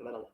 little.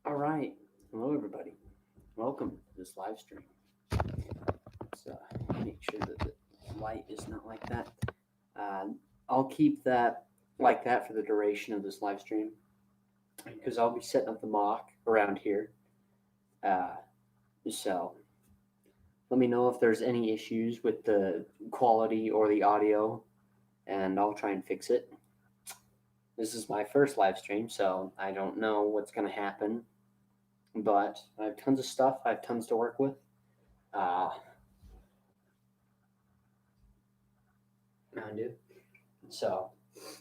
All right. Hello, everybody. Welcome to this live stream. Let's make sure that the light is not like that. I'll keep that like that for the duration of this live stream because I'll be setting up the mock around here. So let me know if there's any issues with the quality or the audio, and I'll try and fix it. This is my first live stream, so I don't know what's going to happen, but I have tons of stuff. I have tons to work with. So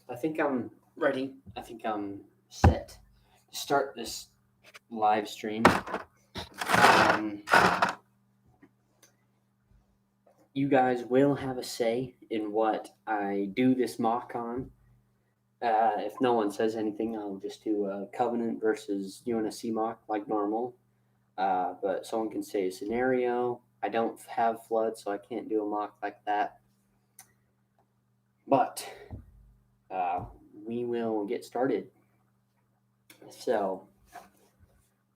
I think I'm ready. I think I'm set to start this live stream. You guys will have a say in what I do this mock on. If no one says anything, I'll just do a Covenant versus UNSC mock like normal. But someone can say a scenario. I don't have flood, so I can't do a mock like that. But we will get started. So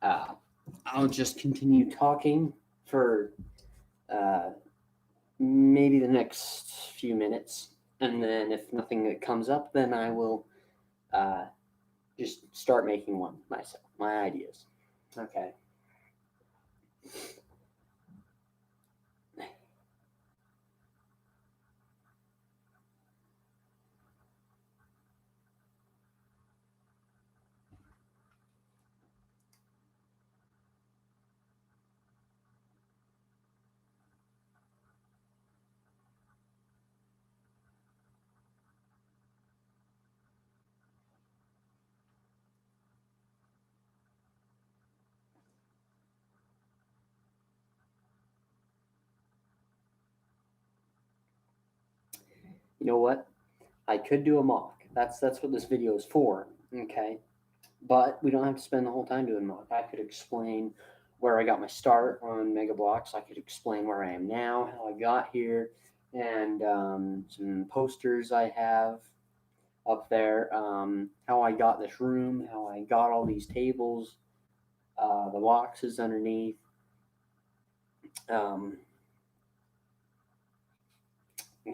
I'll just continue talking for maybe the next few minutes. And then if nothing comes up, then I will just start making one myself, my ideas. Okay. You know what? I could do a mock. That's what this video is for. Okay. But we don't have to spend the whole time doing mock. I could explain where I got my start on Mega BLOKS. I could explain where I am now, how I got here, and some posters I have up there, how I got this room, how I got all these tables, the boxes underneath.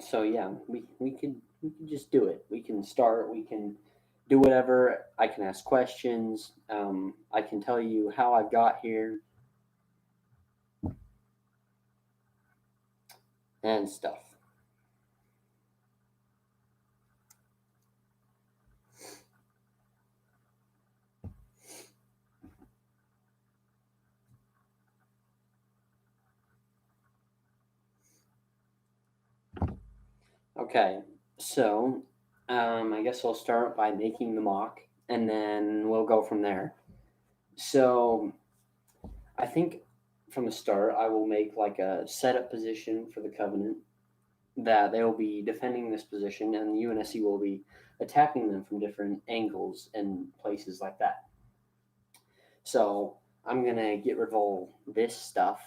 So yeah, we can just do it. We can start. We can do whatever. I can ask questions. I can tell you how I got here and stuff. Okay, so I guess I'll start by making the mock, and then we'll go from there. So I think from the start, I will make like a setup position for the Covenant that they will be defending this position, and the UNSC will be attacking them from different angles and places like that. So I'm gonna get rid of all this stuff,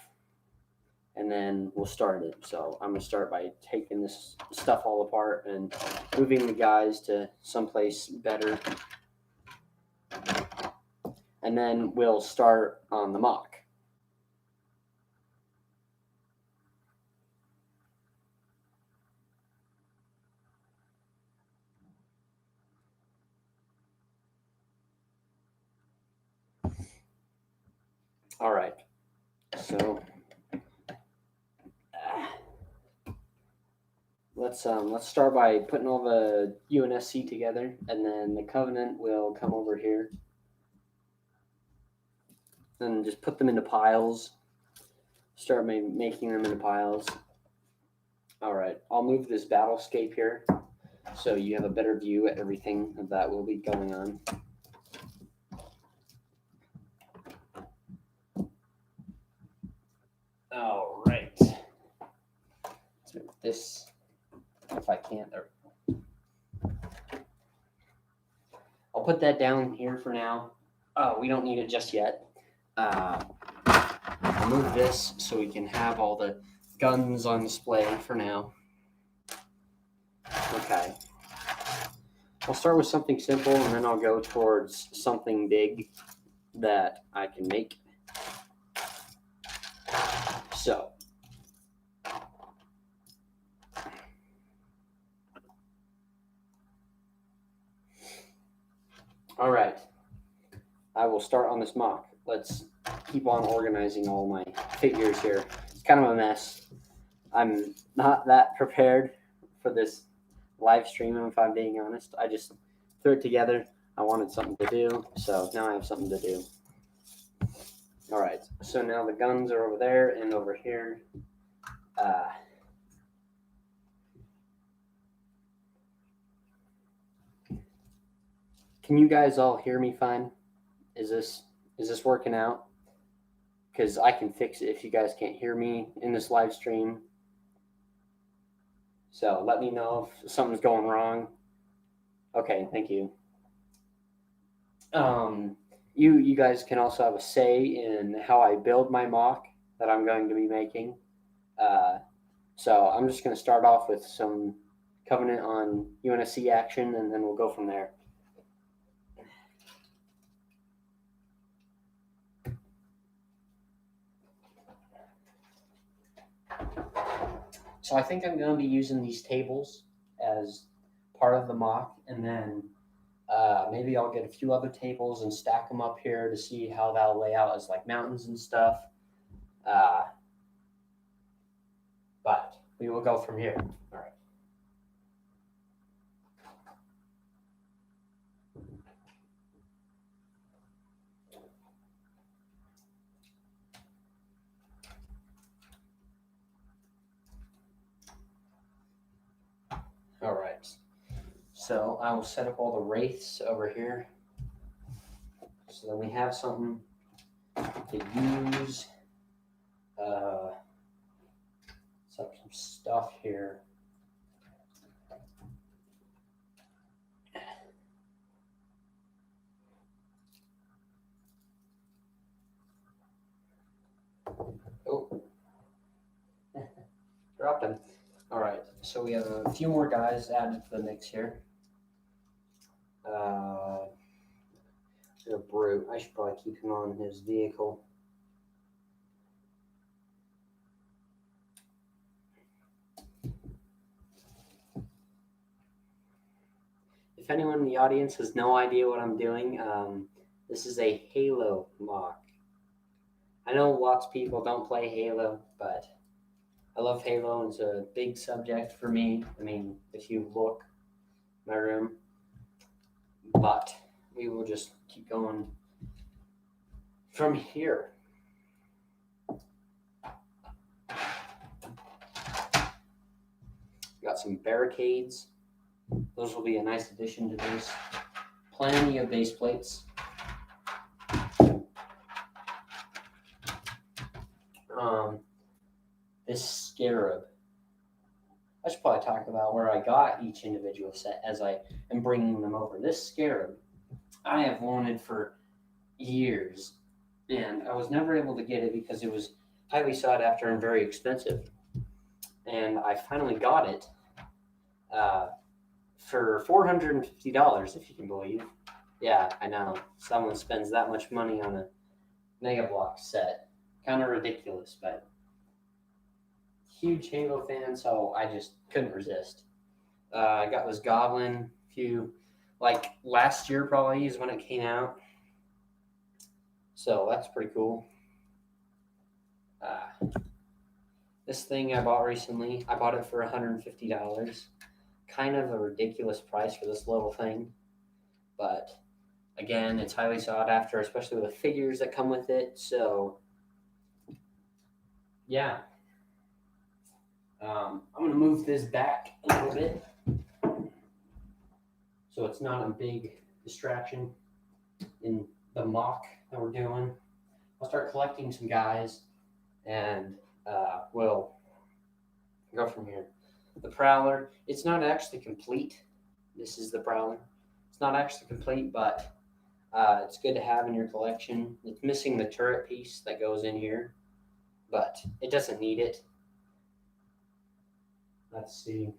and then we'll start it. So I'm gonna start by taking this stuff all apart and moving the guys to someplace better, and then we'll start on the mock. All right. So let's start by putting all the UNSC together, and then the Covenant will come over here and just put them into piles. Start making them into piles. All right, I'll move this battlescape here so you have a better view at everything that will be going on. All right. Let's move this if I can't. There. I'll put that down here for now. We don't need it just yet. I'll move this so we can have all the guns on display for now. Okay. I'll start with something simple, and then I'll go towards something big that I can make. So, all right. I will start on this mock. Let's keep on organizing all my figures here. It's kind of a mess. I'm not that prepared for this live stream, if I'm being honest. I just threw it together. I wanted something to do, so now I have something to do. All right, so now the guns are over there and over here. Can you guys all hear me fine? Is this working out? Because I can fix it if you guys can't hear me in this live stream. So let me know if something's going wrong. Okay, thank you. You guys can also have a say in how I build my mock that I'm going to be making. So I'm just going to start off with some Covenant on UNSC action, and then we'll go from there. So I think I'm going to be using these tables as part of the mock, and then maybe I'll get a few other tables and stack them up here to see how that'll lay out as like mountains and stuff. But we will go from here. All right. All right. So I will set up all the wraiths over here. So then we have something to use. Set up some stuff here. Oh, dropped them. All right, so we have a few more guys added to the mix here. A brute. I should probably keep him on his vehicle. If anyone in the audience has no idea what I'm doing, this is a Halo mock. I know lots of people don't play Halo, but I love Halo, and it's a big subject for me. I mean, if you look my room, but we will just keep going from here. Got some barricades. those will be a nice addition to this. Plenty of base plates. This scarab. I should probably talk about where I got each individual set as I am bringing them over. This scarab I have wanted for years, and I was never able to get it because it was highly sought after and very expensive. And I finally got it for $450, if you can believe. Yeah, I know. Someone spends that much money on a Mega BLOKS set. Kind of ridiculous, but huge Halo fan, so I just couldn't resist. I got this Goblin like last year probably is when it came out. So that's pretty cool. This thing I bought recently, I bought it for $150. Kind of a ridiculous price for this little thing. But again, it's highly sought after, especially with the figures that come with it. So yeah. I'm going to move this back a little bit so it's not a big distraction in the mock that we're doing. I'll start collecting some guys, and we'll go from here. The Prowler, it's not actually complete. This is the Prowler. It's not actually complete, but it's good to have in your collection. It's missing the turret piece that goes in here, but it doesn't need it. Let's see.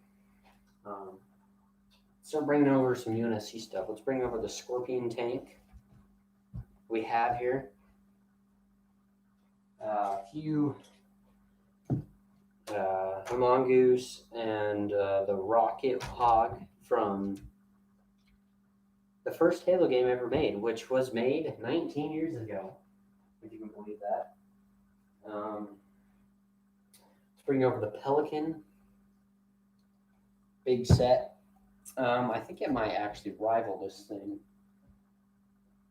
Start bringing over some UNSC stuff. Let's bring over the Scorpion tank we have here. A few Mongoose and the Rocket Hog from the first Halo game ever made, which was made 19 years ago, if you can believe that. Let's bring over the Pelican. Big set. I think it might actually rival this thing.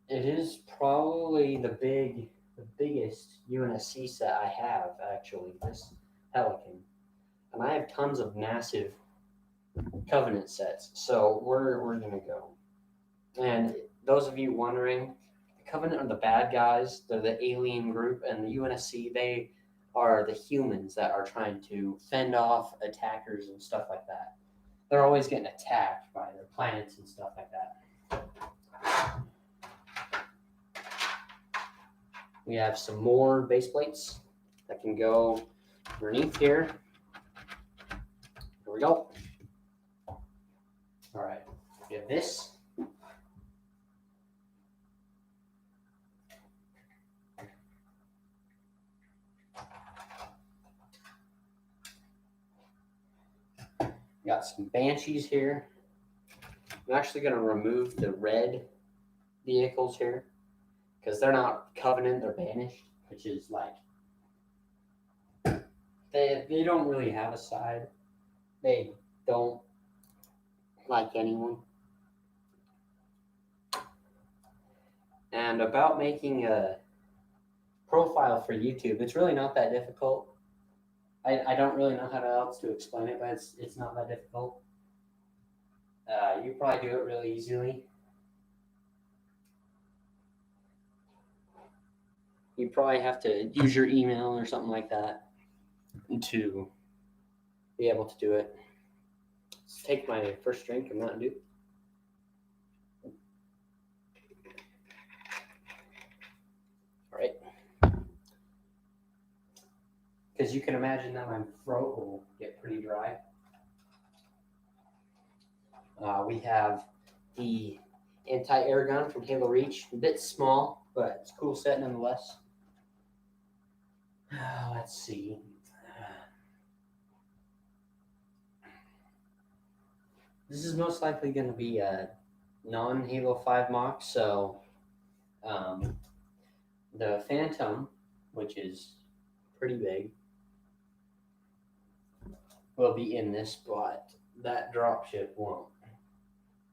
It is probably the biggest UNSC set I have, actually, this Pelican. And I have tons of massive Covenant sets, so we're going to go. And those of you wondering, the Covenant are the bad guys, they're the alien group, and the UNSC, they are the humans that are trying to fend off attackers and stuff like that. They're always getting attacked by their planets and stuff like that. We have some more base plates that can go underneath here. Here we go. All right, we have this. Got some Banshees here. I'm actually going to remove the red vehicles here because they're not Covenant, they're banished, which is like they don't really have a side. They don't like anyone. And about making a profile for YouTube, it's really not that difficult. I don't really know how else to explain it, but it's not that difficult. You probably do it really easily. You probably have to use your email or something like that to be able to do it. Let's take my first drink of Mountain Dew. All right. Because you can imagine that my throat will get pretty dry. We have the anti-air gun from Halo Reach. A bit small, but it's a cool set nonetheless. Let's see. This is most likely going to be a non-Halo 5 mock, so the Phantom, which is pretty big, will be in this, but that dropship won't.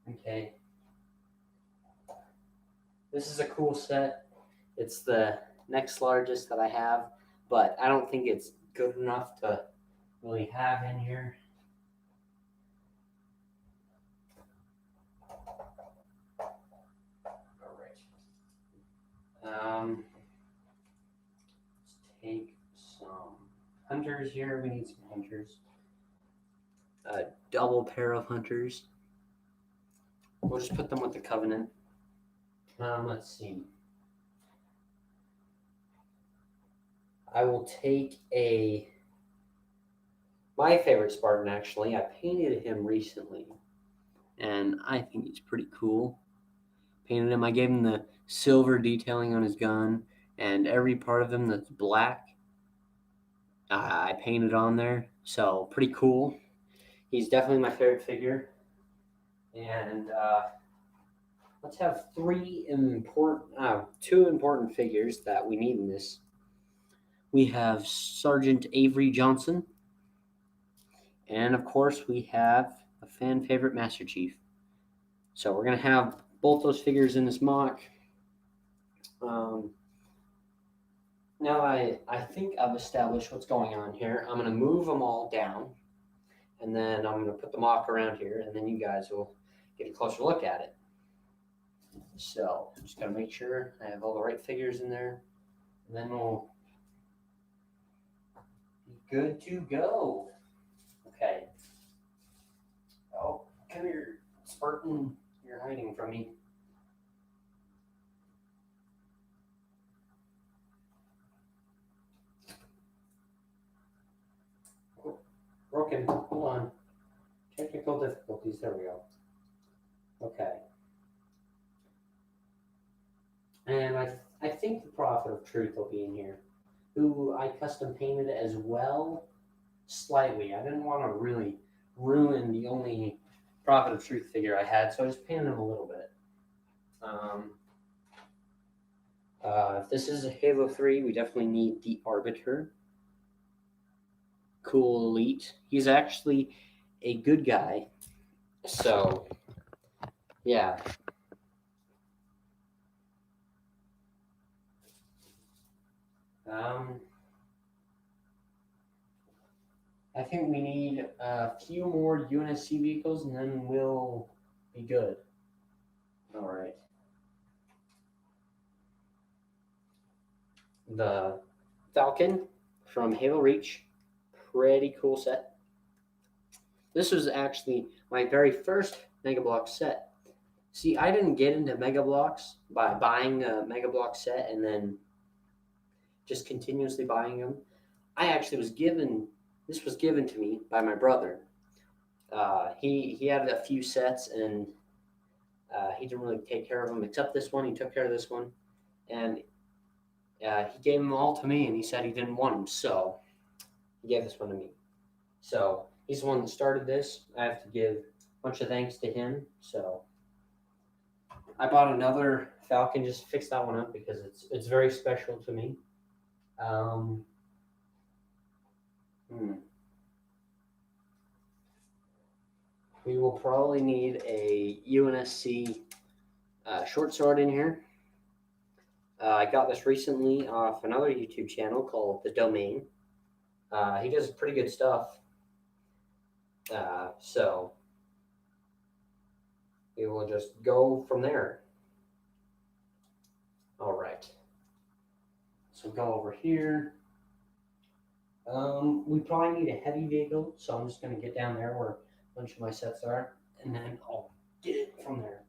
Okay. This is a cool set. It's the next largest that I have, but I don't think it's good enough to really have in here. hunters here. We need some hunters. A double pair of hunters. We'll just put them with the Covenant. Let's see. I will take my favorite Spartan, actually. I painted him recently, and I think he's pretty cool. Painted him. I gave him the silver detailing on his gun, and every part of him that's black, I painted on there. So pretty cool. He's definitely my favorite figure. And let's have two important figures that we need in this. We have Sergeant Avery Johnson, and of course we have a fan favorite Master Chief. So we're gonna have both those figures in this mock. Now I think I've established what's going on here. I'm gonna move them all down, and then I'm gonna put the mock around here, and then you guys will get a closer look at it. So I'm just gonna make sure I have all the right figures in there, and then we'll be good to go. Okay. Oh, come here, Spartan. You're hiding from me. Oh, broken. Hold on. Technical difficulties. There we go. Okay. And I think the Prophet of Truth will be in here, who I custom painted as well, slightly. I didn't want to really ruin the only Prophet of Truth figure I had, so I just painted him a little bit. If this is a Halo 3, we definitely need the Arbiter. Cool elite. He's actually a good guy. So, yeah. I think we need a few more UNSC vehicles, and then we'll be good. All right. The Falcon from Halo Reach. Pretty cool set. This was actually my very first Mega Bloks set. See, I didn't get into Mega Bloks by buying a Mega Bloks set and then just continuously buying them. I actually this was given to me by my brother. He had a few sets, and he didn't really take care of them except this one. He took care of this one, and he gave them all to me, and he said he didn't want them, so he gave this one to me. So he's the one that started this. I have to give a bunch of thanks to him. So I bought another Falcon, just to fix that one up because it's very special to me. We will probably need a UNSC short sword in here. I got this recently off another YouTube channel called The Domain. He does pretty good stuff. So we will just go from there. All right. So go over here. We probably need a heavy vehicle, so I'm just going to get down there where a bunch of my sets are, and then I'll get it from there.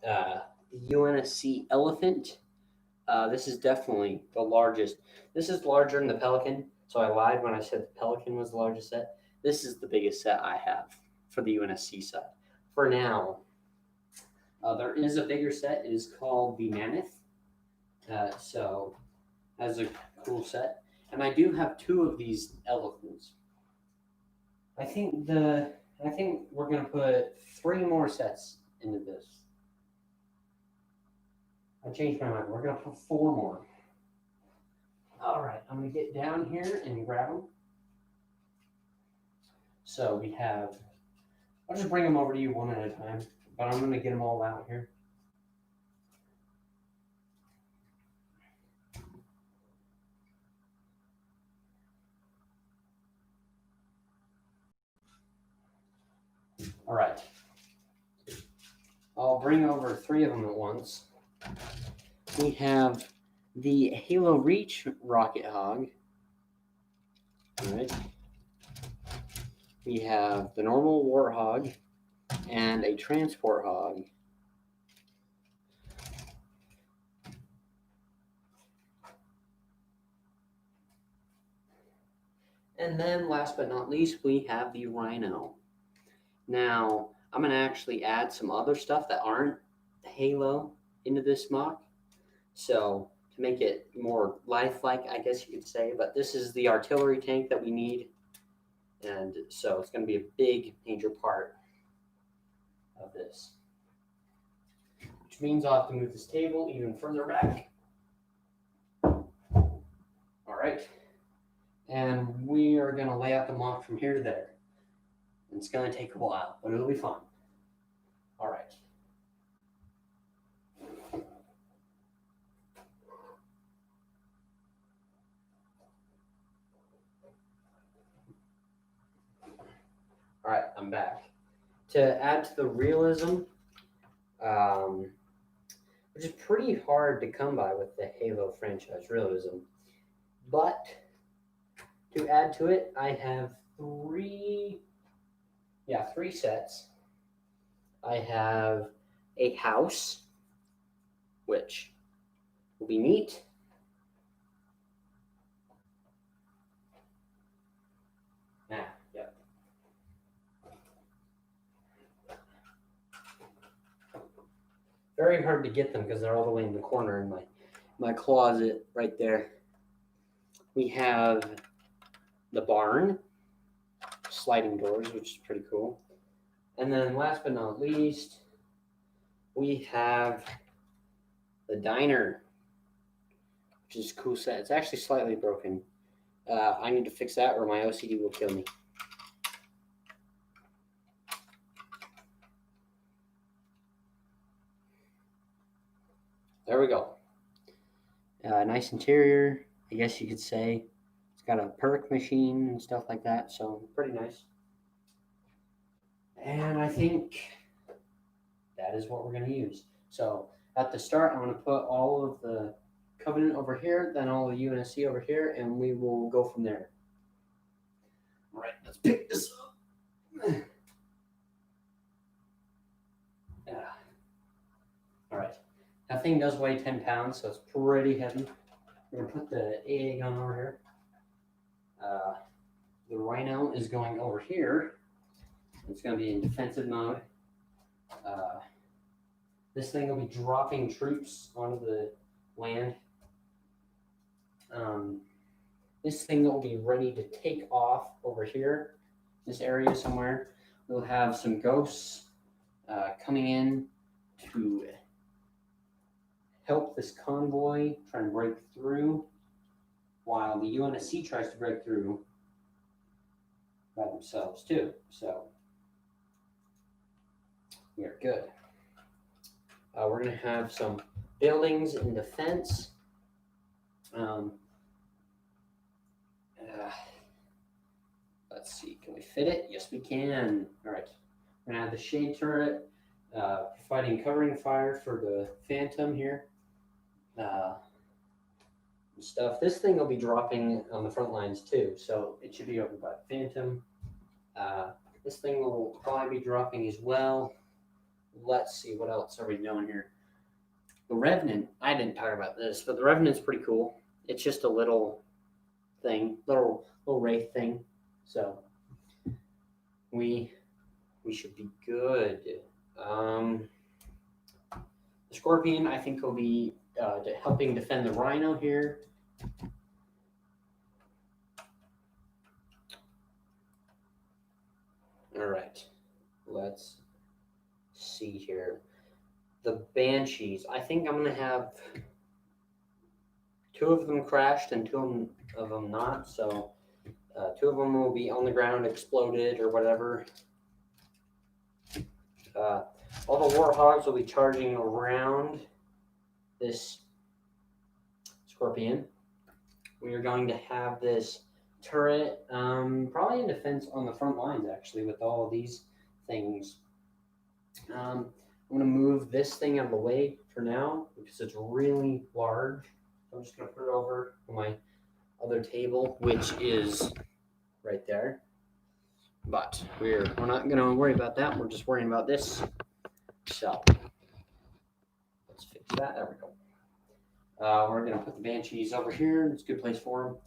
The UNSC Elephant. This is definitely the largest. This is larger than the Pelican, so I lied when I said the Pelican was the largest set. This is the biggest set I have for the UNSC set. For now, there is a bigger set. It is called the Mammoth. So that's a cool set. And I do have two of these elephants. I think we're gonna put 3 more sets into this. I changed my mind. We're gonna put 4 more. All right, I'm gonna get down here and grab them. So we have. I'll just bring them over to you one at a time, but I'm gonna get them all out here. All right. I'll bring over 3 of them at once. We have the Halo Reach rocket hog. All right. We have the normal warthog and a transport hog. And then last but not least, we have the rhino. Now, I'm going to actually add some other stuff that aren't Halo into this mock. So to make it more lifelike, I guess you could say, but this is the artillery tank that we need. And so it's going to be a big major part of this. Which means I'll have to move this table even further back. All right. And we are going to lay out the mock from here to there. It's going to take a while, but it'll be fun. All right. All right, I'm back. To add to the realism, which is pretty hard to come by with the Halo franchise realism, but to add to it, I have three sets. I have a house, which will be neat. Yep. Very hard to get them because they're all the way in the corner in my closet right there. We have the barn, sliding doors, which is pretty cool. And then last but not least, we have the diner, which is a cool set. It's actually slightly broken. I need to fix that or my OCD will kill me. There we go. Nice interior, I guess you could say. It's got a perk machine and stuff like that, so pretty nice. And I think that is what we're going to use. So at the start, I'm going to put all of the Covenant over here, then all the UNSC over here, and we will go from there. All right, let's pick this up. Yeah. All right. That thing does weigh 10 pounds, so it's pretty heavy. We're going to put the AA gun over here. The Rhino is going over here. It's going to be in defensive mode. This thing will be dropping troops onto the land. This thing will be ready to take off over here, this area somewhere. We'll have some ghosts coming in to help this convoy try and break through, while the UNSC tries to break through by themselves too. So we are good. We're going to have some buildings in defense. Let's see, can we fit it? Yes, we can. All right. We're going to have the shade turret providing covering fire for the Phantom here. Stuff. This thing will be dropping on the front lines too, so it should be over by the Phantom. This thing will probably be dropping as well. Let's see, what else are we doing here? The Revenant, I didn't talk about this, but the Revenant's pretty cool. It's just a little thing, little wraith thing. So we should be good. The Scorpion, I think, will be helping defend the Rhino here. All right, let's see here. The Banshees, I think I'm going to have 2 of them crashed and 2 of them not. So 2 of them will be on the ground, exploded or whatever. All the Warhogs will be charging around this Scorpion. We are going to have this turret, probably in defense on the front lines, actually, with all of these things. I'm going to move this thing out of the way for now because it's really large. I'm just going to put it over on my other table, which is right there. But we're not going to worry about that. We're just worrying about this. So let's fix that. There we go. We're going to put the Banshees over here. It's a good place for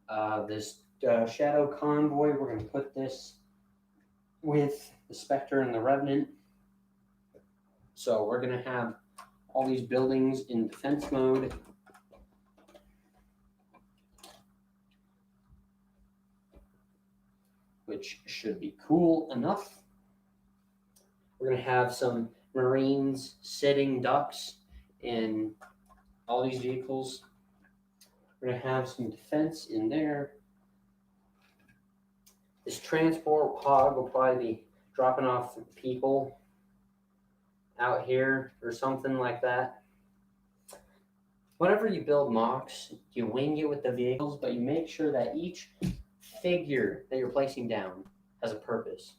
them. This Shadow Convoy, we're going to put this with the Spectre and the Revenant. So we're going to have all these buildings in defense mode. Which should be cool enough. We're going to have some Marines sitting ducks in all these vehicles. We're going to have some defense in there. This transport hog will probably be dropping off people out here or something like that. Whenever you build mocks, you wing it with the vehicles, but you make sure that each figure that you're placing down has a purpose.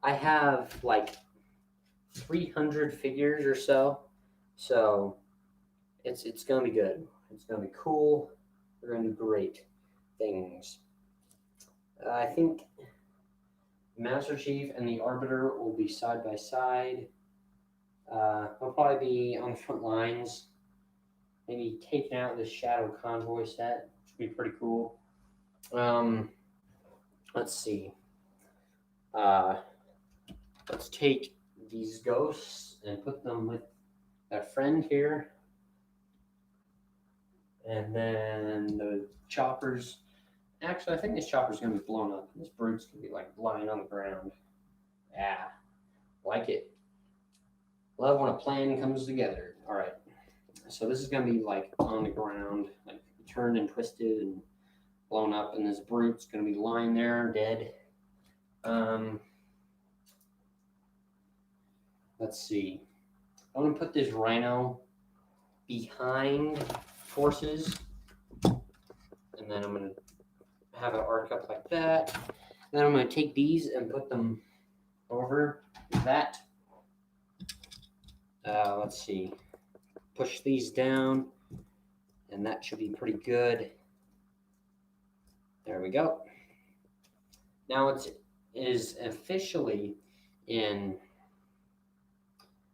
I have like 300 figures or so it's gonna be good. It's gonna be cool. We're gonna do great things. I think Master Chief and the Arbiter will be side by side. They'll probably be on the front lines. Maybe taking out this Shadow Convoy set, which would be pretty cool. Let's see. Let's take these ghosts and put them with that friend here. And then the choppers. Actually, I think this chopper's going to be blown up. This brute's going to be like lying on the ground. Yeah, like it. Love when a plan comes together. All right. So this is going to be like on the ground, like turned and twisted and blown up. And this brute's going to be lying there dead. Let's see. I'm going to put this rhino behind forces. And then I'm going to have it arc up like that. Then I'm going to take these and put them over that. Let's see. Push these down. And that should be pretty good. There we go. Now it is officially in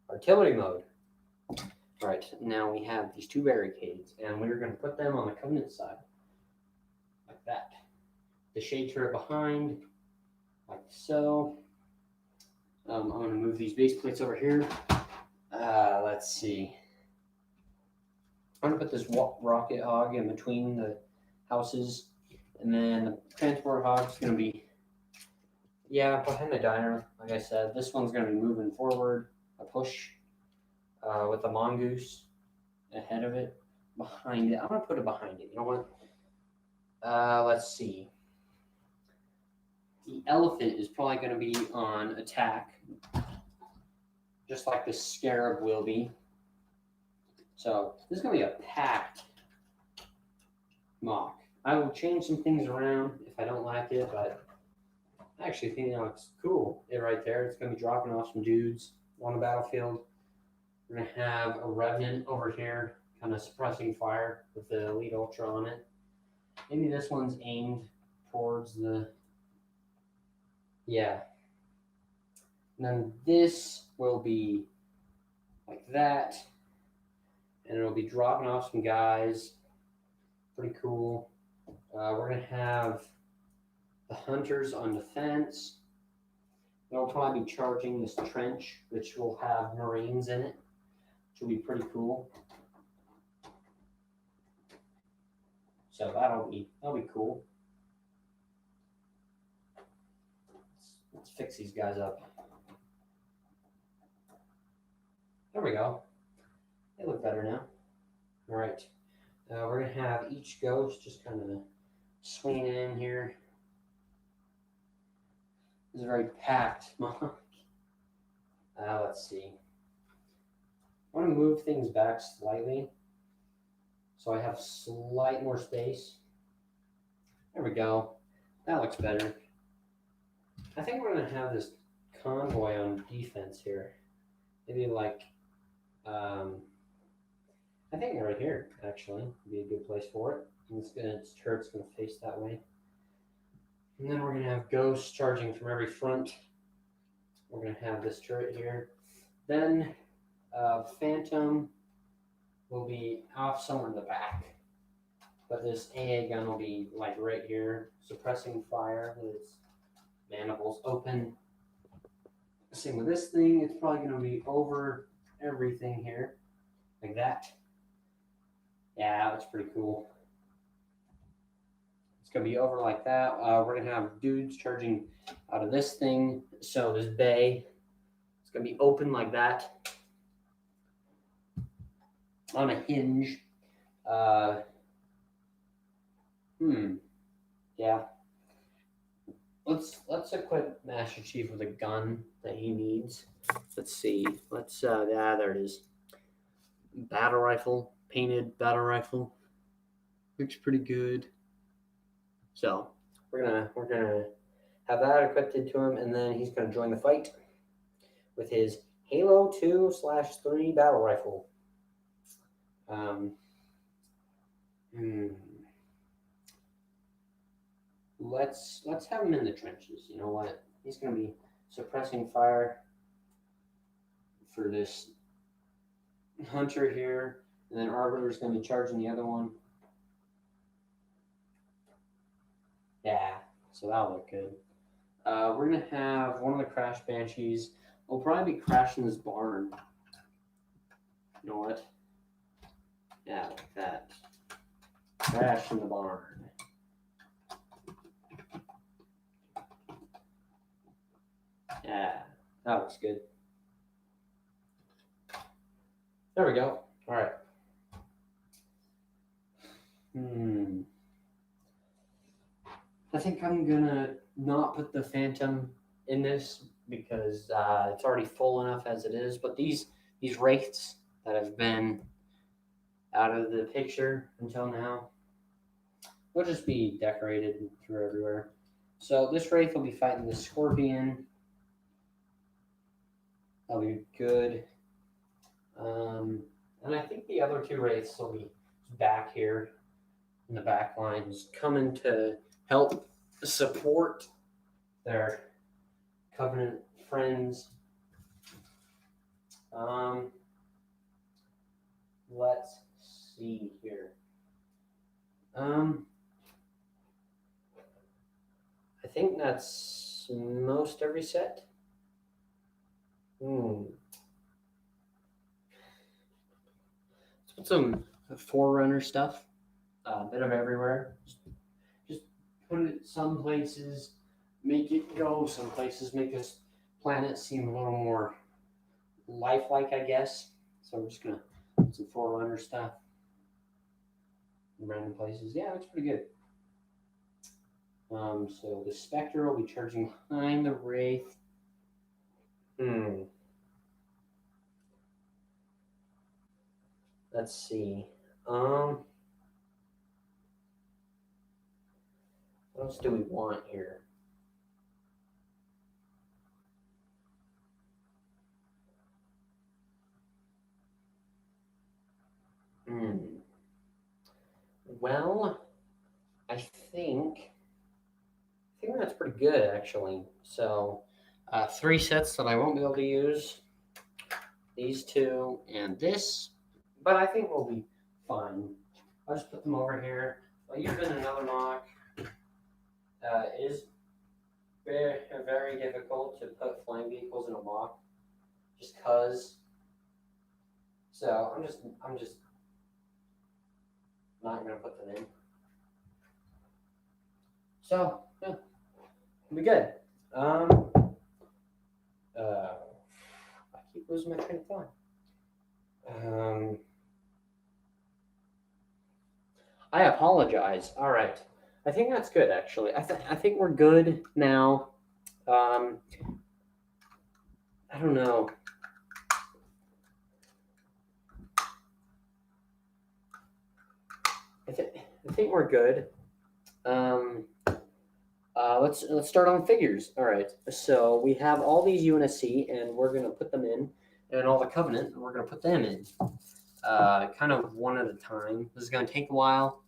artillery mode. All right, now we have these two barricades, and we're going to put them on the Covenant side, like that. The shade turret behind, like so. I'm going to move these base plates over here. Let's see. I'm going to put this rocket hog in between the houses, and then the transport hog's going to be, behind the diner. Like I said, this one's going to be moving forward, a push with the mongoose ahead of it, behind it. I'm going to put it behind it. You know what? Let's see. The elephant is probably going to be on attack, just like the scarab will be. So this is going to be a packed mock. I will change some things around if I don't like it, but I actually think it looks cool. Right there, it's going to be dropping off some dudes on the battlefield. We're going to have a Revenant over here, kind of suppressing fire with the Elite Ultra on it. Maybe this one's aimed towards the... Yeah. And then this will be like that. And it'll be dropping off some guys. Pretty cool. We're going to have the Hunters on defense. They'll probably be charging this trench, which will have Marines in it. Which will be pretty cool. So that'll be cool. Let's fix these guys up. There we go. They look better now. All right. We're going to have each ghost just kind of swinging in here. This is a very packed mock. Let's see. I want to move things back slightly so I have slight more space. There we go. That looks better. I think we're going to have this convoy on defense here. maybe like, I think right here actually would be a good place for it. And its turret's gonna face that way. And then we're gonna have Ghost charging from every front. We're gonna have this turret here. Then Phantom will be off somewhere in the back. But this AA gun will be like right here, suppressing fire with its mandibles open. Same with this thing, it's probably gonna be over everything here, like that. Yeah, that's pretty cool. It's gonna be over like that. We're gonna have dudes charging out of this thing. So this bay, it's gonna be open like that on a hinge. Yeah. Let's equip Master Chief with a gun that he needs. Let's see. There it is. Battle rifle, painted battle rifle. Looks pretty good. So we're gonna have that equipped to him, and then he's gonna join the fight with his Halo 2/3 battle rifle. Let's have him in the trenches. You know what? He's gonna be suppressing fire for this hunter here, and then Arbiter's gonna be charging the other one. Yeah, so that'll look good. We're gonna have one of the Crash Banshees. We'll probably be crashing this barn. You know what? Yeah, like that. Crash in the barn. Yeah, that looks good. There we go. All right. I think I'm gonna not put the Phantom in this because it's already full enough as it is. But these wraiths that have been out of the picture until now, they'll just be decorated through everywhere. So this wraith will be fighting the Scorpion. That'll be good. And I think the other two wraiths will be back here in the back lines, coming to help support their Covenant friends. Let's see here. I think that's most every set. Let's put some Forerunner stuff. A bit of everywhere. Just put it some places, make it go some places, make this planet seem a little more lifelike, I guess. So I'm just gonna put some Forerunner stuff in random places. Yeah, looks pretty good. So the Spectre will be charging behind the Wraith. Let's see. What else do we want here? Well, I think that's pretty good actually. So 3 sets that I won't be able to use. These 2 and this, but I think we'll be fine. I'll just put them over here. Well, you've been another mock. It is very, very difficult to put flying vehicles in a mock, just cause. So I'm just not gonna put them in. So yeah, it'll be good. I keep losing my train of thought. I apologize. All right. I think that's good, actually. I think we're good now. I don't know. I think we're good. Let's start on figures. All right. So we have all these UNSC, and we're gonna put them in. and all the Covenant, and we're going to put them in. Kind of one at a time. This is going to take a while.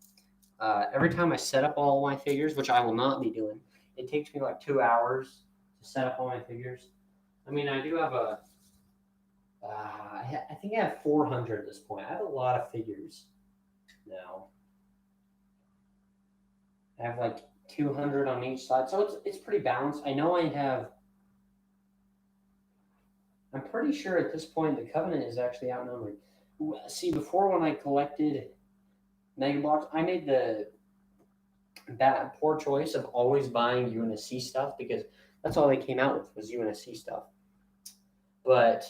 Every time I set up all my figures, which I will not be doing, it takes me like 2 hours to set up all my figures. I mean, I do have I think I have 400 at this point. I have a lot of figures now. I have like 200 on each side, so it's pretty balanced. I know I have. I'm pretty sure at this point the Covenant is actually outnumbered. See, before when I collected Mega BLOKS, I made the bad poor choice of always buying UNSC stuff because that's all they came out with was UNSC stuff. But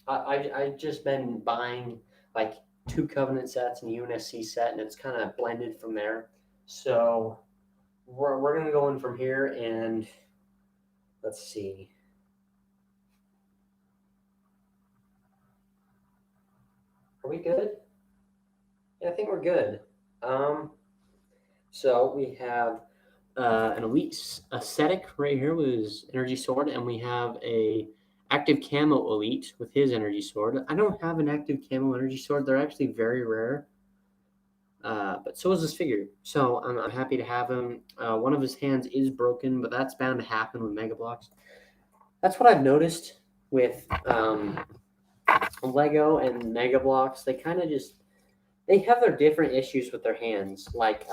I've just been buying like 2 Covenant sets and a UNSC set, and it's kind of blended from there. So we're gonna go in from here, and let's see. Are we good? Yeah, I think we're good. So we have an elite ascetic right here with his energy sword, and we have a active camo elite with his energy sword. I don't have an active camo energy sword. They're actually very rare. But so is this figure. So I'm happy to have him. One of his hands is broken, but that's bound to happen with Mega BLOKS. That's what I've noticed with Lego and Mega BLOKS. They kind of they have their different issues with their hands. Like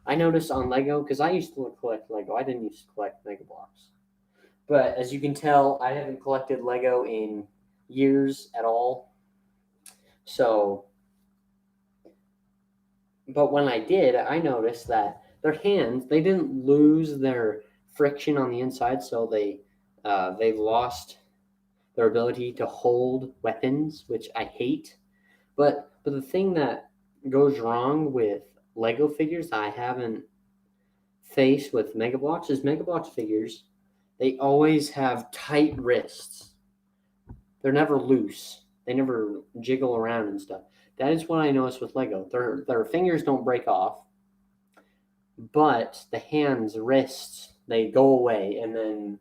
I noticed on Lego, because I used to collect Lego. I didn't used to collect Mega BLOKS. But as you can tell, I haven't collected Lego in years at all. So, but when I did, I noticed that their hands, they didn't lose their friction on the inside, so they've lost their ability to hold weapons, which I hate. But the thing that goes wrong with Lego figures that I haven't faced with Mega BLOKS is Mega BLOKS figures. They always have tight wrists. They're never loose. They never jiggle around and stuff. That is what I noticed with Lego. Their fingers don't break off, but the hands, wrists, they go away, and then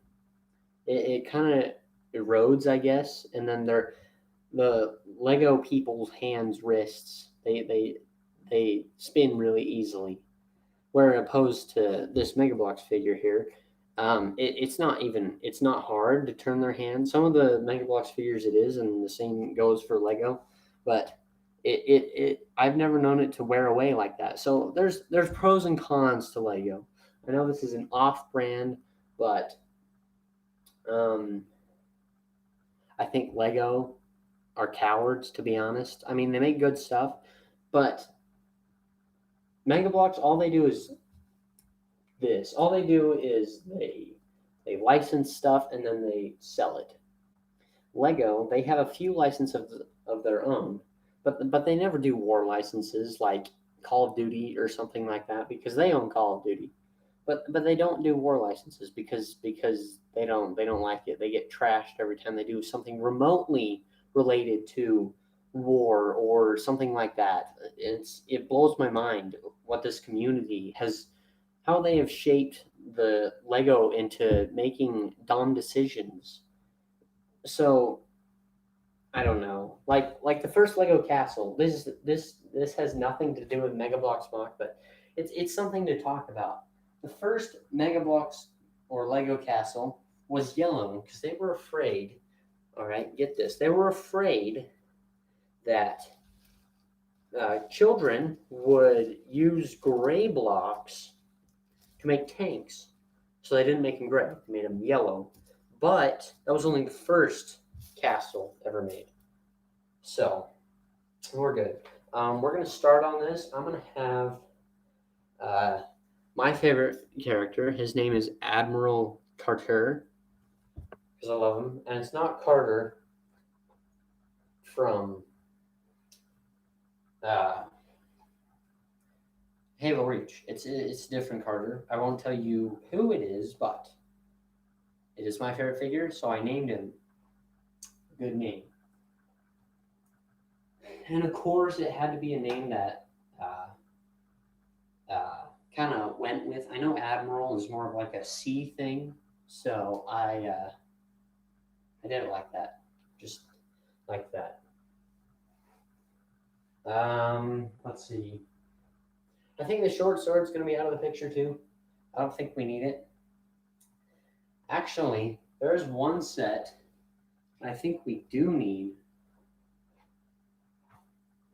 it kind of erodes, I guess. And then the Lego people's hands, wrists, they spin really easily. Where opposed to this Mega BLOKS figure here, it's not hard to turn their hand. Some of the Mega BLOKS figures it is, and the same goes for Lego, but I've never known it to wear away like that. So there's pros and cons to Lego. I know this is an off brand, but I think Lego are cowards, to be honest. I mean, they make good stuff, but Mega BLOKS, all they do is this. All they do is they license stuff and then they sell it. Lego, they have a few licenses of their own, but they never do war licenses like Call of Duty or something like that because they own Call of Duty. But they don't do war licenses because they don't like it. They get trashed every time they do something remotely related to war or something like that. It blows my mind what this community has, how they have shaped the Lego into making dumb decisions. So I don't know. Like the first Lego castle. This has nothing to do with Mega BLOKS MOC, but it's something to talk about. The first Mega BLOKS or Lego castle was yellow because they were afraid. All right, get this. They were afraid that children would use gray blocks to make tanks. So they didn't make them gray, they made them yellow. But that was only the first castle ever made. So we're good. We're going to start on this. I'm going to have my favorite character. His name is Admiral Carter because I love him. And it's not Carter from Halo Reach. It's a different Carter. I won't tell you who it is, but it is my favorite figure, so I named him. Good name. And of course, it had to be a name that kind of went with. I know Admiral is more of like a sea thing, so I I did it like that, just like that. Let's see. I think the short sword's going to be out of the picture too. I don't think we need it. Actually, there's one set I think we do need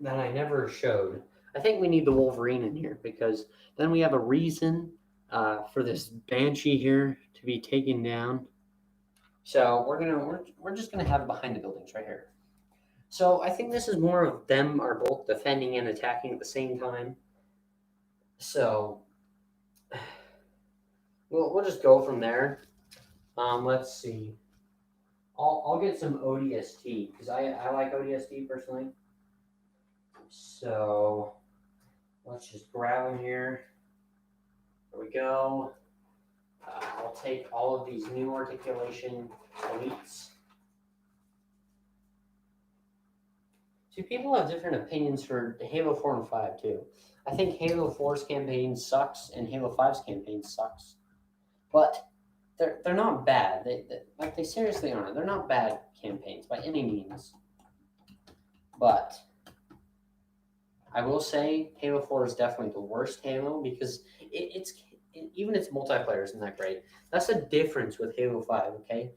that I never showed. I think we need the Wolverine in here because then we have a reason for this Banshee here to be taken down. So we're just gonna have it behind the buildings right here. So I think this is more of them are both defending and attacking at the same time. So we'll just go from there. Let's see. I'll get some ODST because I like ODST personally. So let's just grab them here. There we go. I'll take all of these new articulation elites. See, people have different opinions for Halo 4 and 5 too. I think Halo 4's campaign sucks and Halo 5's campaign sucks. But they're not bad. They seriously aren't. They're not bad campaigns by any means. But I will say Halo 4 is definitely the worst Halo because even its multiplayer isn't that great. That's the difference with Halo 5, okay?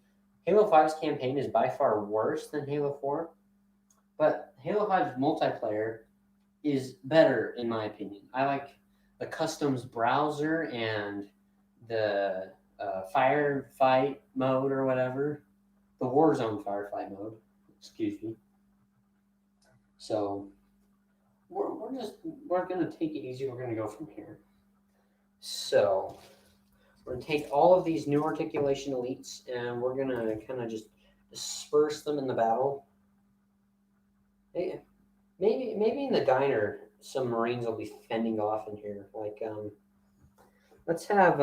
Halo 5's campaign is by far worse than Halo 4, but Halo 5's multiplayer is better in my opinion. I like the customs browser and the firefight mode or whatever, the Warzone firefight mode, excuse me. So we're gonna take it easy. We're gonna go from here. So we're gonna take all of these new articulation elites and we're gonna kind of just disperse them in the battle. Maybe in the diner, some Marines will be fending off in here. Like let's have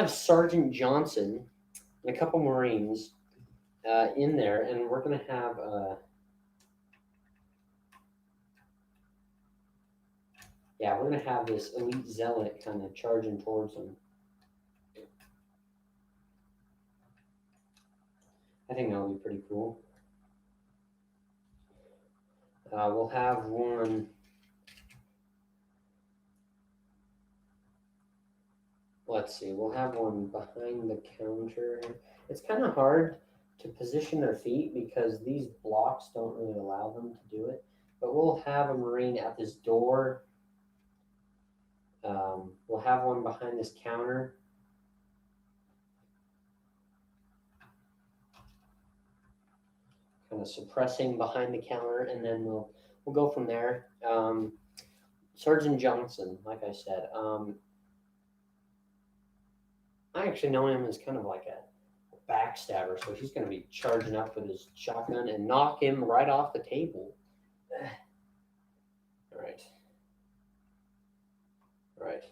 Sergeant Johnson and a couple Marines in there, and we're gonna have. Yeah, we're going to have this elite zealot kind of charging towards them. I think that'll be pretty cool. We'll have one. Let's see, we'll have one behind the counter. It's kind of hard to position their feet because these blocks don't really allow them to do it. But we'll have a Marine at this door. We'll have one behind this counter. Kind of suppressing behind the counter, and then we'll go from there. Sergeant Johnson, like I said, I actually know him as kind of like a backstabber, so he's going to be charging up with his shotgun and knock him right off the table. All right. Right.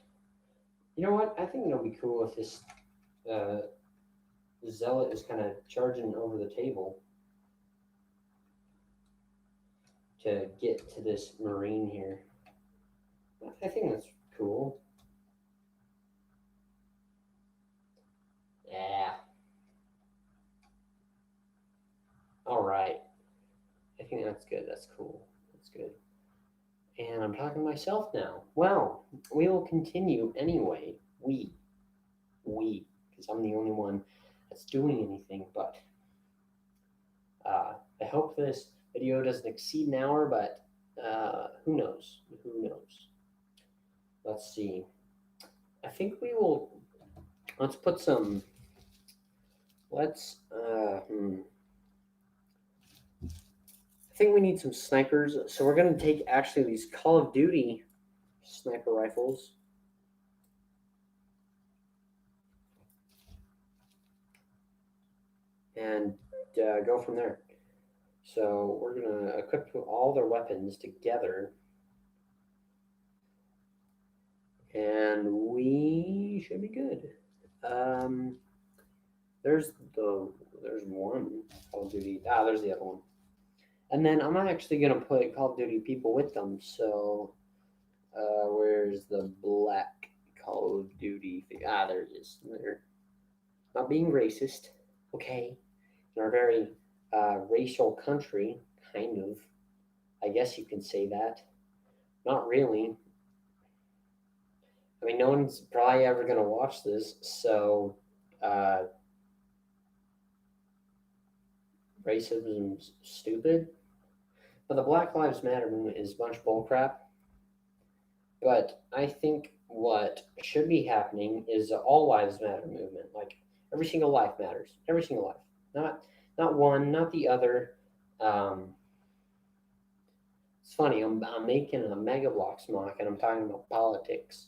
You know what? I think it'll be cool if this zealot is kind of charging over the table to get to this Marine here. I think that's cool. Yeah. All right. I think that's good. That's cool. That's good. And I'm talking to myself now. Well, we will continue anyway. We, because I'm the only one that's doing anything. But I hope this video doesn't exceed an hour, but who knows? Who knows? Let's see. I think we will. Let's put some. Let's. I think we need some snipers, so we're going to take actually these Call of Duty sniper rifles. And go from there. So we're going to equip all their weapons together. And we should be good. There's one Call of Duty. There's the other one. And then I'm actually going to put Call of Duty people with them. So where's the black Call of Duty thing? There it is. They're not being racist. Okay. in our very racial country, kind of. I guess you can say that. Not really. I mean, no one's probably ever going to watch this, so uh, racism's stupid. But the Black Lives Matter movement is a bunch of bullcrap. But I think what should be happening is the All Lives Matter movement. Like every single life matters. Every single life. Not one, not the other. Um, it's funny. I'm making a Mega BLOKS mock and I'm talking about politics.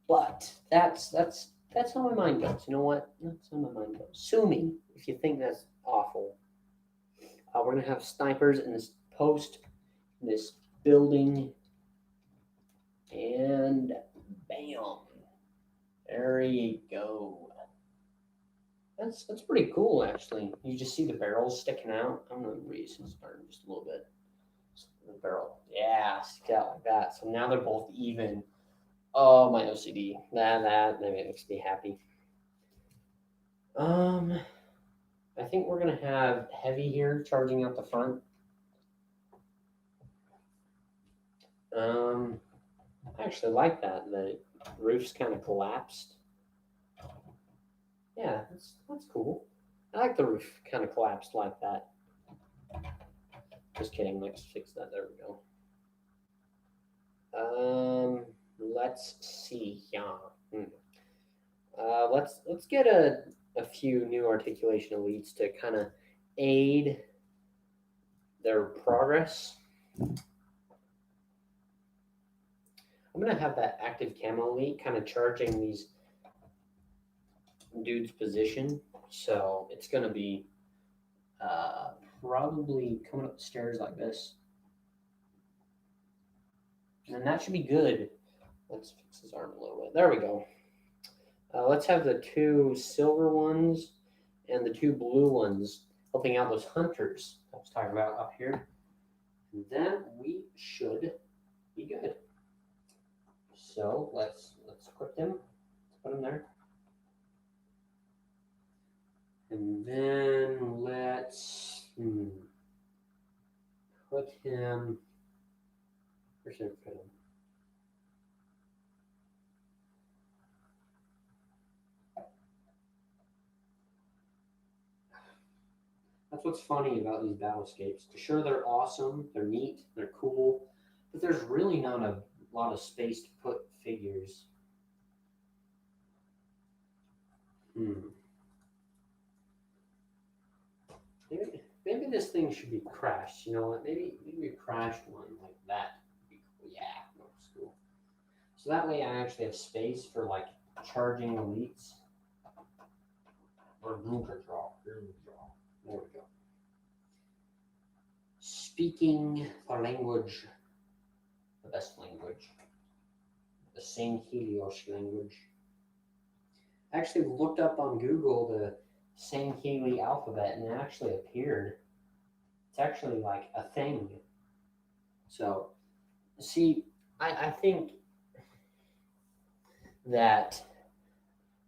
But that's how my mind goes. You know what? That's how my mind goes. Sue me if you think that's awful. We're gonna have snipers in this post, in this building, and bam, there you go. That's pretty cool, actually. You just see the barrels sticking out. I'm gonna raise his arm just a little bit. So the barrel, yeah, sticks out like that. So now they're both even. Oh, my OCD. That makes me happy. I think we're gonna have heavy here charging out the front. I actually like that. The roof's kind of collapsed. Yeah, that's cool. I like the roof kind of collapsed like that. Just kidding. Let's fix that. There we go. Let's see. Yeah. Let's get a few new articulation elites to kind of aid their progress. I'm gonna have that active camo elite kind of charging these dude's position, so it's gonna be probably coming up the stairs like this, and that should be good. Let's fix his arm a little bit. There we go. Let's have the two silver ones and the two blue ones helping out those hunters I was talking about up here, and then we should be good. So let's equip them. Let's put them there. And then let's put him. Where should I put him? That's what's funny about these battlescapes. Sure, they're awesome, they're neat, they're cool, but there's really not a lot of space to put figures. Maybe this thing should be crashed. You know what? Maybe a crashed one like that would be cool. Yeah, looks cool. So that way I actually have space for like charging elites. Or Google Draw. There we go. Speaking the language, the best language, the Saint Helios language. I actually looked up on Google the Sangheili alphabet and it actually appeared. It's actually like a thing. So, see, I think that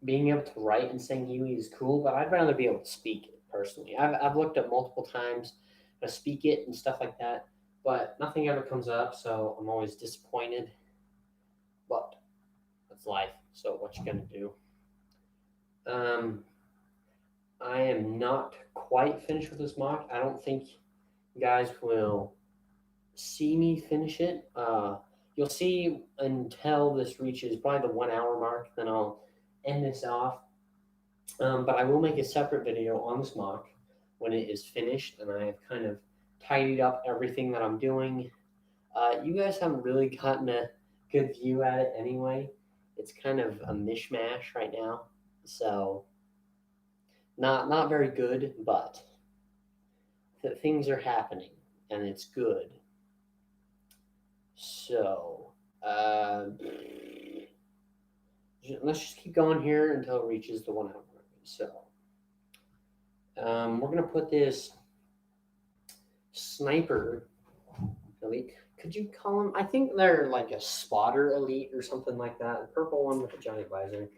being able to write in Sangheili is cool, but I'd rather be able to speak it personally. I've looked up multiple times to speak it and stuff like that, but nothing ever comes up, so I'm always disappointed. But that's life. So what you gonna do? I am not quite finished with this mock. I don't think you guys will see me finish it. You'll see until this reaches probably the 1 hour mark, then I'll end this off. But I will make a separate video on this mock when it is finished and I have kind of tidied up everything that I'm doing. You guys haven't really gotten a good view at it anyway. It's kind of a mishmash right now, so not very good, but things are happening and it's good. So let's just keep going here until it reaches the 1 hour. So we're gonna put this sniper elite. Could you call them? I think they're like a spotter elite or something like that. The purple one with the giant visor.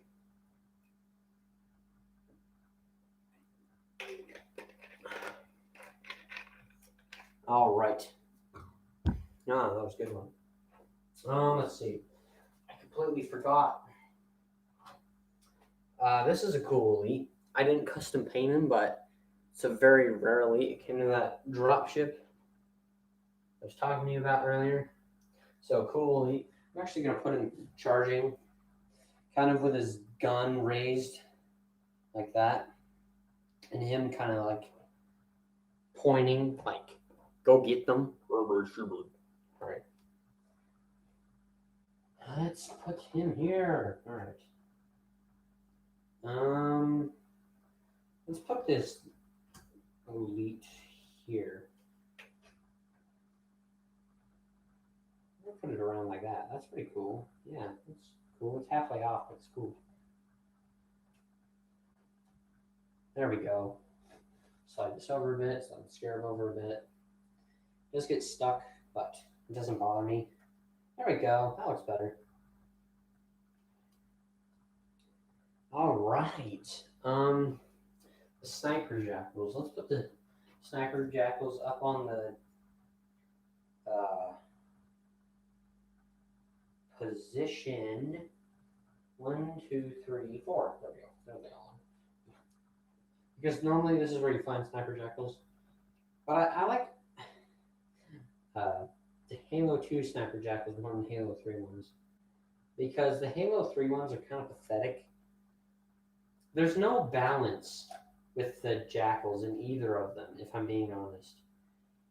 All right. No, that was a good one. Let's see. I completely forgot. This is a cool elite. I didn't custom paint him, but it's a very rare elite. It came to that dropship I was talking to you about earlier. So cool elite. I'm actually going to put him charging, kind of with his gun raised like that, and him kind of like pointing, like, go get them. All right. Let's put him here. All right. Let's put this elite here. I'll put it around like that. That's pretty cool. Yeah, it's cool. It's halfway off, but it's cool. There we go. Slide this over a bit, slide the scarab over a bit. Just get stuck, but it doesn't bother me. There we go. That looks better. All right. The sniper jackals. Let's put the sniper jackals up on the position 1, 2, 3, 4. There we go. There they are. Because normally this is where you find sniper jackals, but I like the Halo 2 sniper jackals more than Halo 3 ones, because the Halo 3 ones are kind of pathetic. There's no balance with the jackals in either of them, if I'm being honest.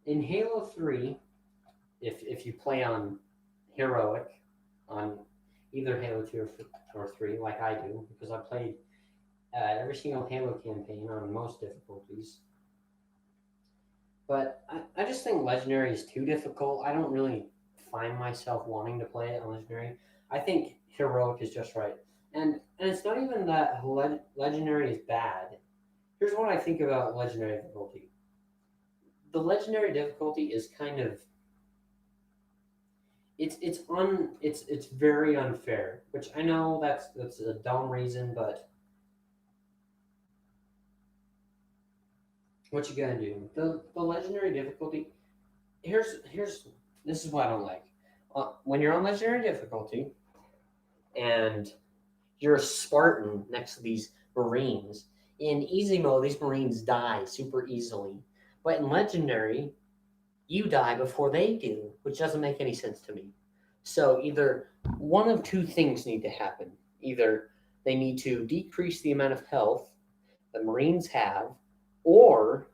In Halo 3, if you play on heroic, on either Halo 2 or 3, like I do, because I played every single Halo campaign on most difficulties. But I just think Legendary is too difficult. I don't really find myself wanting to play it on Legendary. I think Heroic is just right. And it's not even that Legendary is bad. Here's what I think about Legendary difficulty. The Legendary difficulty is kind of it's very unfair, which I know that's a dumb reason, but what you gotta do? The Legendary difficulty. Here's this is what I don't like. When you're on Legendary difficulty, and you're a Spartan next to these Marines. In easy mode, these Marines die super easily. But in Legendary, you die before they do, which doesn't make any sense to me. So either one of two things need to happen. Either they need to decrease the amount of health the Marines have, or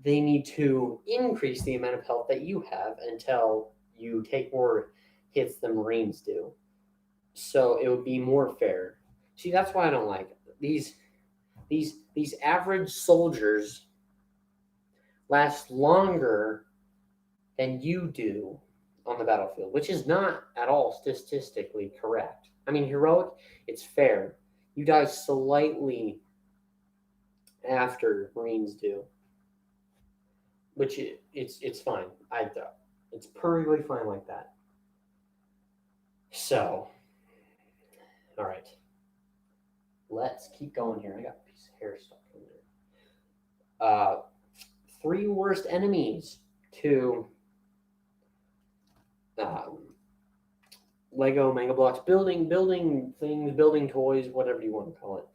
they need to increase the amount of health that you have until you take more hits than Marines do. So it would be more fair. See, that's why I don't like it. These average soldiers last longer than you do on the battlefield, which is not at all statistically correct. I mean, heroic, it's fair. You die slightly after Marines do, which it's fine. It's perfectly fine like that. So, all right. Let's keep going here. I got a piece of hair stuck in there. 3 worst enemies to Lego Mega Bloks building things, building toys, whatever you want to call it.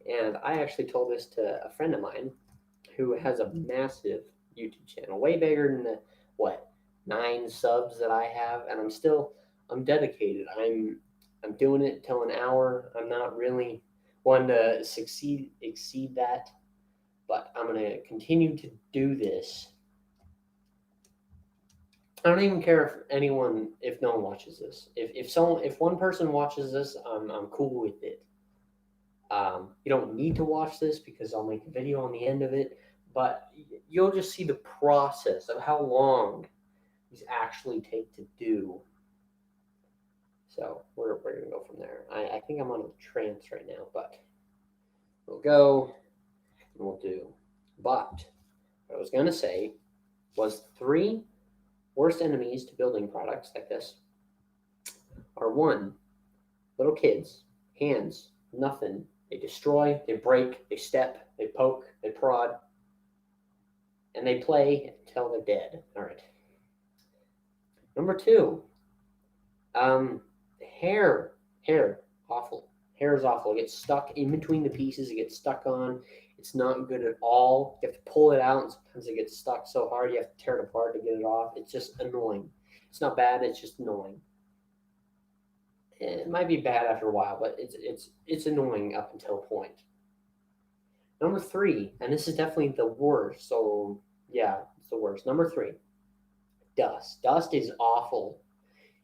And I actually told this to a friend of mine who has a massive YouTube channel, way bigger than the 9 subs that I have, and I'm dedicated. I'm doing it till an hour. I'm not really one to exceed that, but I'm going to continue to do this. I don't even care if no one watches this. If one person watches this, I'm cool with it. You don't need to watch this because I'll make a video on the end of it, but you'll just see the process of how long these actually take to do. So we're going to go from there. I think I'm on a trance right now, but we'll go and we'll do. But what I was going to say was 3 worst enemies to building products like this are 1, little kids, hands, nothing. They destroy, they break, they step, they poke, they prod, and they play until they're dead. All right. Number 2, hair. Hair, awful. Hair is awful. It gets stuck in between the pieces. It gets stuck on. It's not good at all. You have to pull it out, and sometimes it gets stuck so hard you have to tear it apart to get it off. It's just annoying. It's not bad. It's just annoying. It might be bad after a while, but it's annoying up until a point. Number 3, and this is definitely the worst. So yeah, it's the worst. Number 3, dust. Dust is awful.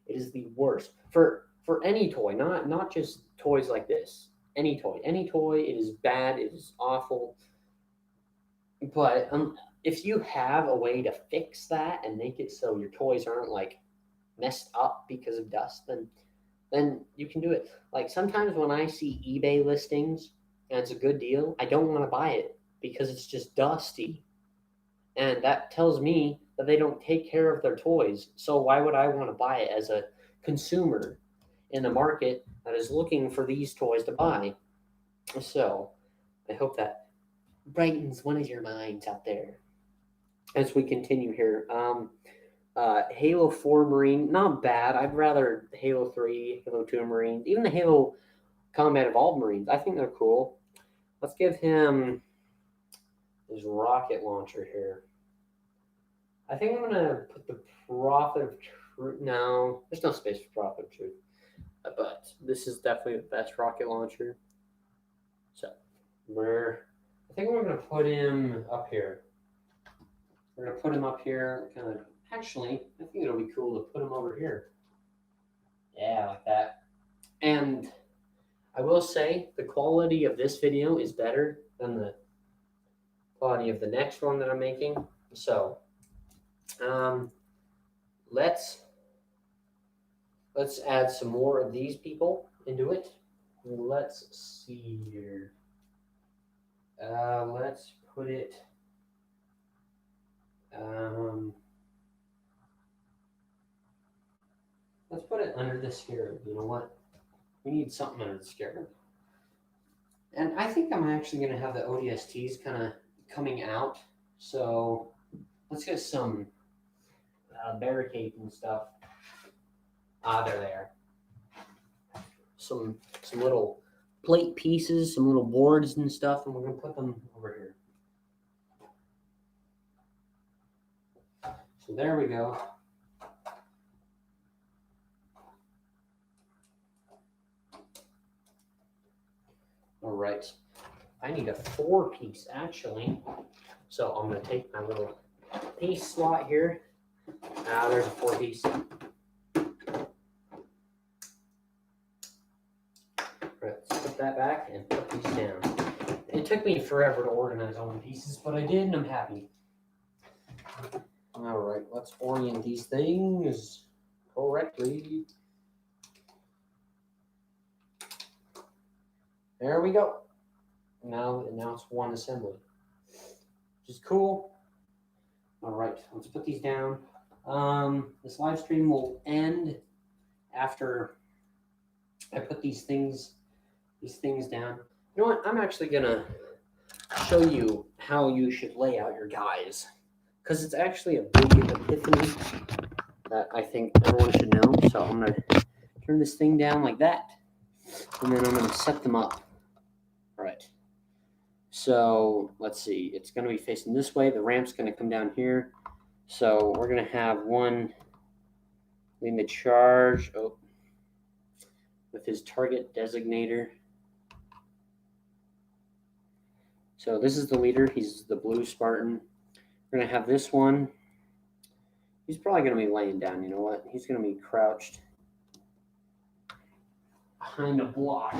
It is the worst for any toy, not just toys like this. Any toy, it is bad. It is awful. But if you have a way to fix that and make it so your toys aren't like messed up because of dust, then you can do it. Like sometimes when I see eBay listings and it's a good deal, I don't want to buy it because it's just dusty. And that tells me that they don't take care of their toys. So why would I want to buy it as a consumer in a market that is looking for these toys to buy? So I hope that brightens one of your minds out there as we continue here. Halo 4 Marine, not bad. I'd rather Halo 3, Halo 2 Marines, even the Halo Combat Evolved Marines. I think they're cool. Let's give him his rocket launcher here. I think I'm going to put the Prophet of Truth. No, there's no space for Prophet of Truth. But this is definitely the best rocket launcher. So, I think we're going to put him up here. We're going to put him up here. Actually, I think it'll be cool to put him over here. Yeah, like that. And I will say the quality of this video is better than the quality of the next one that I'm making. So, let's add some more of these people into it. Let's see here. Let's put it. Let's put it under the scarab. You know what? We need something under the scarab. And I think I'm actually going to have the ODSTs kind of coming out. So let's get some barricades and stuff. They're there. Some little plate pieces, some little boards and stuff, and we're going to put them over here. So there we go. All right. I need a 4-piece actually. So I'm going to take my little piece slot here. There's a 4-piece. All right, let's put that back and put these down. It took me forever to organize all the pieces, but I did, and I'm happy. All right, let's orient these things correctly. There we go. Now it's one assembly, which is cool. All right, let's put these down. This live stream will end after I put these things down. You know what? I'm actually gonna show you how you should lay out your guys, because it's actually a big epiphany that I think everyone should know. So I'm gonna turn this thing down like that, and then I'm gonna set them up. All right. So let's see. It's gonna be facing this way. The ramp's gonna come down here. So we're gonna have one leading the charge with his target designator. So this is the leader. He's the blue Spartan. We're going to have this one. He's probably going to be laying down. You know what? He's going to be crouched behind a block.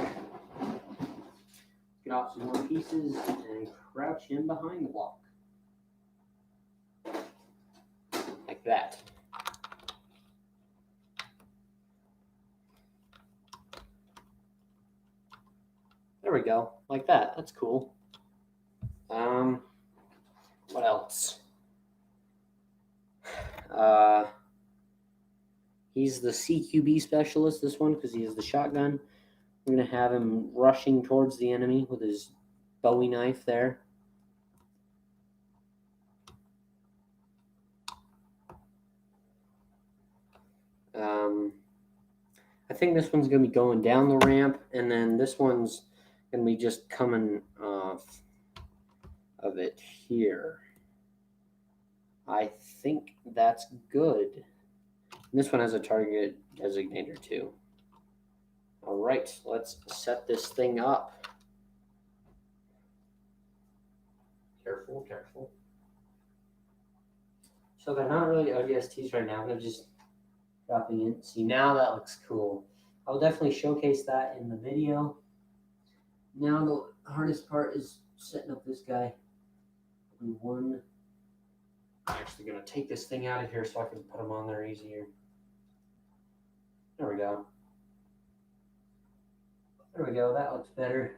Get off some more pieces and crouch him behind the block. Like that. There we go. Like that. That's cool. What else? He's the CQB specialist, this one, because he has the shotgun. We're going to have him rushing towards the enemy with his Bowie knife there. I think this one's going to be going down the ramp, and then this one's going to be just coming off of it here. I think that's good. And this one has a target designator too. All right, let's set this thing up. Careful, careful. So they're not really ODSTs right now. They're just dropping in. See, now that looks cool. I'll definitely showcase that in the video. Now the hardest part is setting up this guy. I'm actually going to take this thing out of here so I can put them on there easier. There we go. There we go. That looks better.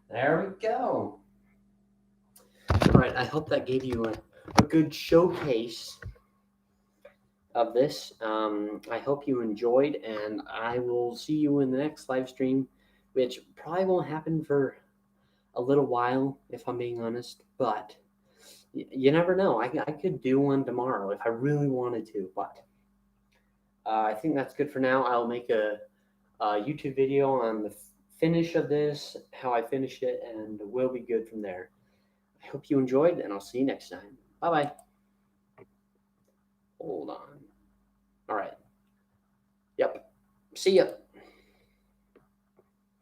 There we go. All right, I hope that gave you a good showcase of this. I hope you enjoyed, and I will see you in the next live stream, which probably won't happen for a little while, if I'm being honest, but you never know. I could do one tomorrow if I really wanted to, but I think that's good for now. I'll make a YouTube video on the finish of this, how I finished it, and we'll be good from there. I hope you enjoyed, and I'll see you next time. Bye-bye. Hold on. All right. Yep. See ya.